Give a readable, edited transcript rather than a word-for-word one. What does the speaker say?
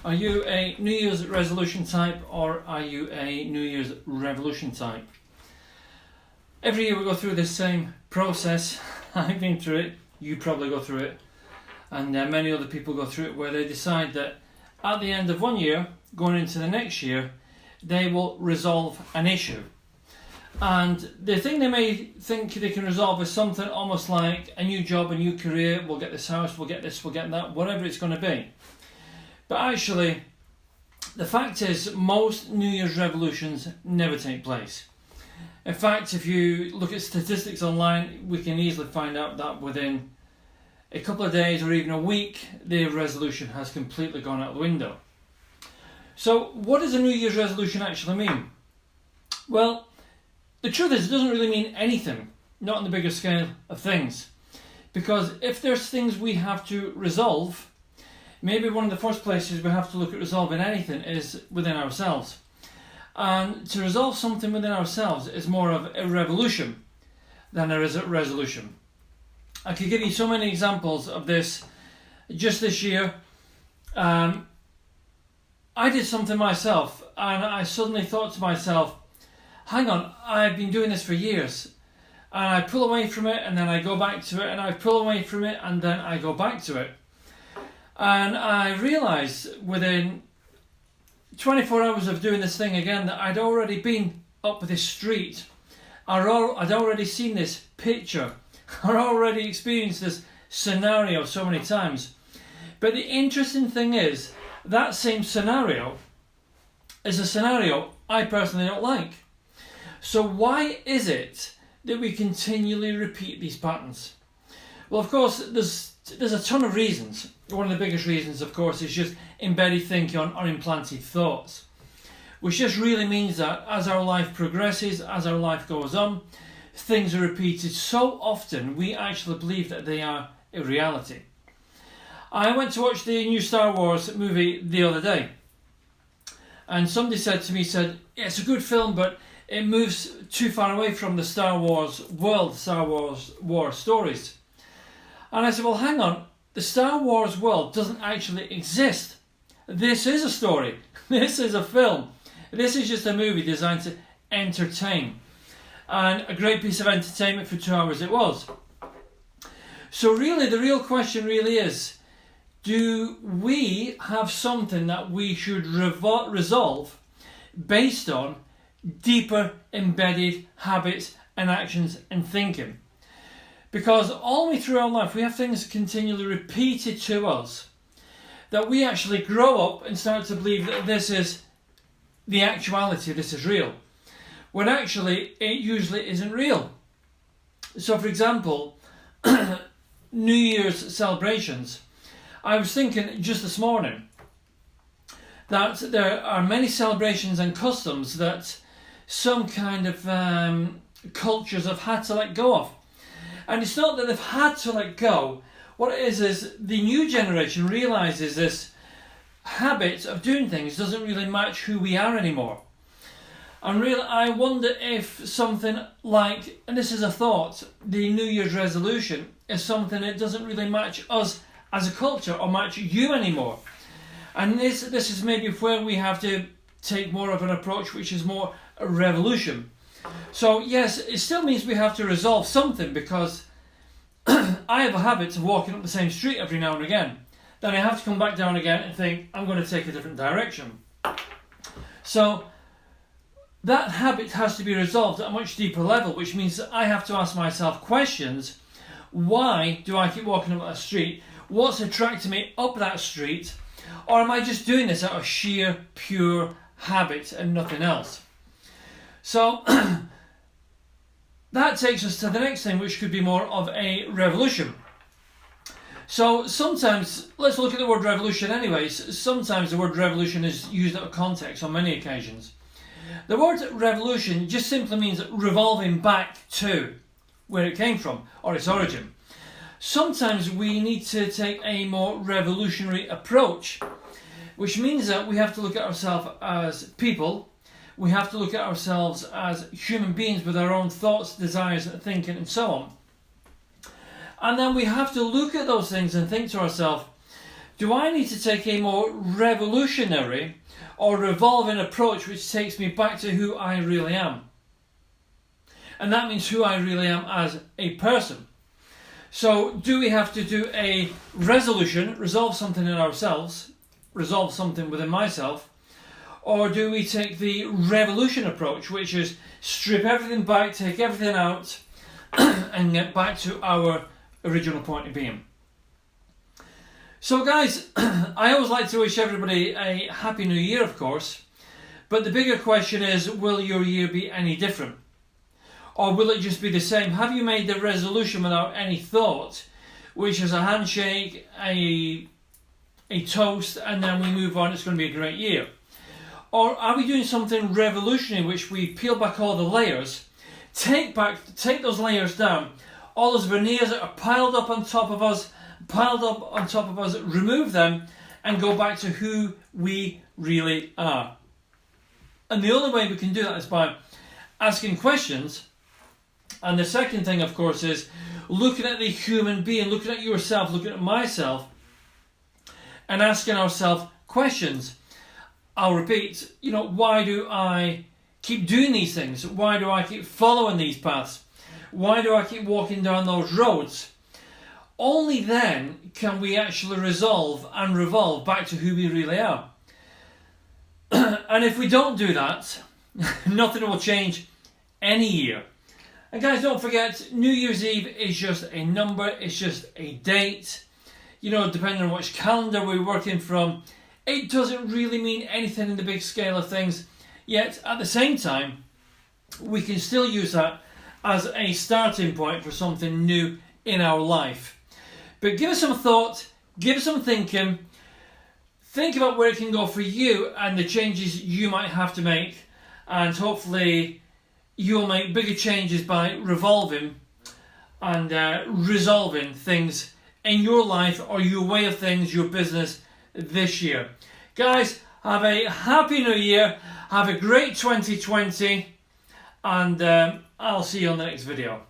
Are you a New Year's resolution type or are you a New Year's revolution type? Every year we go through this same process. I've been through it, you probably go through it, and many other people go through it, where they decide that at the end of one year, going into the next year, they will resolve an issue. And the thing they may think they can resolve is something almost like a new job, a new career, we'll get this house, we'll get this, we'll get that, whatever it's going to be. But actually, the fact is, most New Year's revolutions never take place. In fact, if you look at statistics online, we can easily find out that within a couple of days or even a week, the resolution has completely gone out the window. So what does a New Year's resolution actually mean? Well, the truth is, it doesn't really mean anything, not on the bigger scale of things. Because if there's things we have to resolve, maybe one of the first places we have to look at resolving anything is within ourselves. And to resolve something within ourselves is more of a revolution than there is a resolution. I could give you so many examples of this. Just this year, I did something myself and I suddenly thought to myself, hang on, I've been doing this for years. And I pull away from it and then I go back to it, and I pull away from it and then I go back to it. And I realised within 24 hours of doing this thing again that I'd already been up this street. I'd already seen this picture. I'd already experienced this scenario so many times. But the interesting thing is, that same scenario is a scenario I personally don't like. So why is it that we continually repeat these patterns? Well, of course, there's a ton of reasons. One of the biggest reasons, of course, is just embedded thinking or implanted thoughts, which just really means that as our life progresses, as our life goes on, things are repeated so often we actually believe that they are a reality. I went to watch the new Star Wars movie the other day, and somebody said to me, yeah, it's a good film, but it moves too far away from the Star Wars world, Star Wars war stories. And I said, well, hang on, the Star Wars world doesn't actually exist. This is a story. This is a film. This is just a movie designed to entertain. And a great piece of entertainment for 2 hours it was. So really, the real question really is, do we have something that we should resolve based on deeper embedded habits and actions and thinking? Because all the way through our life we have things continually repeated to us that we actually grow up and start to believe that this is the actuality, this is real, when actually it usually isn't real. So for example, New Year's celebrations, I was thinking just this morning that there are many celebrations and customs that some kind of cultures have had to let go of. And it's not that they've had to let go. What it is the new generation realises this habit of doing things doesn't really match who we are anymore. And really, I wonder if something like, and this is a thought, the New Year's resolution is something that doesn't really match us as a culture or match you anymore. And this is maybe where we have to take more of an approach which is more a revolution. So yes, it still means we have to resolve something, because I have a habit of walking up the same street every now and again. Then I have to come back down again and think, I'm going to take a different direction. So that habit has to be resolved at a much deeper level, which means that I have to ask myself questions. Why do I keep walking up that street? What's attracting me up that street? Or am I just doing this out of sheer, pure habit and nothing else? So that takes us to the next thing, which could be more of a revolution. So sometimes, let's look at the word revolution anyways. Sometimes the word revolution is used out of context on many occasions. The word revolution just simply means revolving back to where it came from or its origin. Sometimes we need to take a more revolutionary approach, which means that we have to look at ourselves as people. We have to look at ourselves as human beings with our own thoughts, desires, thinking, and so on. And then we have to look at those things and think to ourselves, do I need to take a more revolutionary or revolving approach which takes me back to who I really am? And that means who I really am as a person. So do we have to do a resolution, resolve something in ourselves, resolve something within myself, or do we take the revolution approach, which is strip everything back, take everything out, and get back to our original point of being? So guys, I always like to wish everybody a happy new year, of course, but the bigger question is, will your year be any different? Or will it just be the same? Have you made the resolution without any thought, which is a handshake, a toast, and then we move on, it's going to be a great year? Or are we doing something revolutionary, which we peel back all the layers, take those layers down, all those veneers that are piled up on top of us, remove them, and go back to who we really are? And the only way we can do that is by asking questions. And the second thing, of course, is looking at the human being, looking at yourself, looking at myself, and asking ourselves questions. I'll repeat, why do I keep doing these things? Why do I keep following these paths? Why do I keep walking down those roads? Only then can we actually resolve and revolve back to who we really are. And if we don't do that, nothing will change any year. And guys, don't forget, New Year's Eve is just a number, it's just a date. Depending on which calendar we're working from, it doesn't really mean anything in the big scale of things. Yet, at the same time, we can still use that as a starting point for something new in our life. But give it some thought, give it some thinking. Think about where it can go for you and the changes you might have to make. And hopefully you'll make bigger changes by revolving and resolving things in your life or your way of things, your business this year. Guys, have a happy new year, have a great 2020, and I'll see you on the next video.